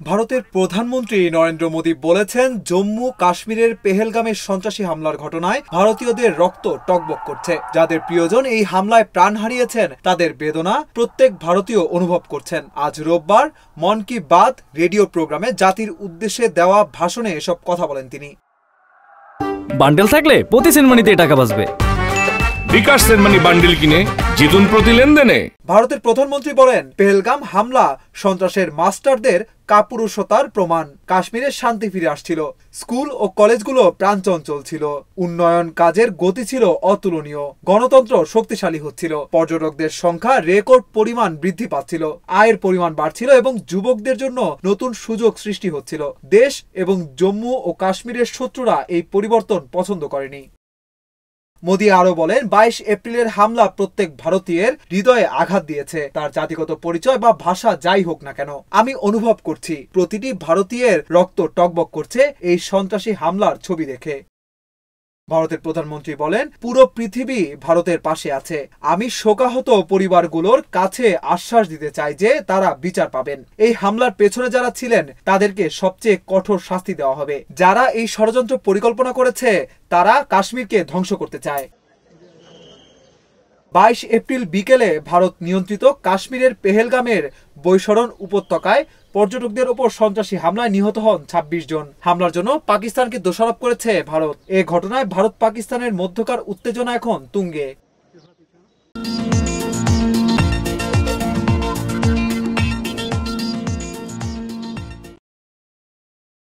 ভারতের প্রধানমন্ত্রী নরেন্দ্র মোদী বলেছেন, জম্মু কাশ্মীরের পেহেলগামের সন্ত্রাসী হামলার ঘটনায় ভারতীয়দের রক্ত টগবগ করছে। যাদের প্রিয়জন এই হামলায় প্রাণ হারিয়েছেন তাদের বেদনা প্রত্যেক ভারতীয় অনুভব করছেন। আজ রোববার মন কি বাত রেডিও প্রোগ্রামে জাতির উদ্দেশ্যে দেওয়া ভাষণে এসব কথা বলেন তিনি। বান্ডেল থাকলে প্রতি সেনমানিতে টাকা বাঁচবে। বিকাশ সেনমানি বান্ডেল কিনে জিতুন প্রতি লেনদেনে। ভারতের প্রধানমন্ত্রী বলেন, পেহেলগাম হামলা সন্ত্রাসের মাস্টারদের কাপুরুষতার প্রমাণ। কাশ্মীরে শান্তি ফিরে আসছিল, স্কুল ও কলেজগুলো প্রাণচঞ্চল ছিল, উন্নয়ন কাজের গতি ছিল অতুলনীয়, গণতন্ত্র শক্তিশালী হচ্ছিল, পর্যটকদের সংখ্যা রেকর্ড পরিমাণ বৃদ্ধি পাচ্ছিল, আয়ের পরিমাণ বাড়ছিল এবং যুবকদের জন্য নতুন সুযোগ সৃষ্টি হচ্ছিল। দেশ এবং জম্মু ও কাশ্মীরের শত্রুরা এই পরিবর্তন পছন্দ করেনি। মোদী আরো বলেন, 22 এপ্রিলের হামলা প্রত্যেক ভারতীয়ের হৃদয়ে আঘাত দিয়েছে। তার জাতিগত পরিচয় বা ভাষা যাই হোক না কেন, আমি অনুভব করছি প্রতিটি ভারতীয়ের রক্ত টগবগ করছে এই সন্ত্রাসী হামলার ছবি দেখে। ভারতের প্রধানমন্ত্রী বলেন, পুরো পৃথিবী ভারতের পাশে আছে। আমি শোকাহত পরিবারগুলোর কাছে আশ্বাস দিতে চাই যে তারা বিচার পাবেন। এই হামলার পেছনে যারা ছিলেন তাদেরকে সবচেয়ে কঠোর শাস্তি দেওয়া হবে। যারা এই ষড়যন্ত্র পরিকল্পনা করেছে তারা কাশ্মীরকে ধ্বংস করতে চায়। 22 এপ্রিল বিকেলে ভারত নিয়ন্ত্রিত কাশ্মীরের পেহেলগামের বৈশরণ উপত্যকায় পর্যটকদের ওপর সন্ত্রাসী হামলায় নিহত হন 26 জন। হামলার জন্য পাকিস্তানকে দোষারোপ করেছে ভারত। এ ঘটনায় ভারত পাকিস্তানের মধ্যকার উত্তেজনা এখন তুঙ্গে।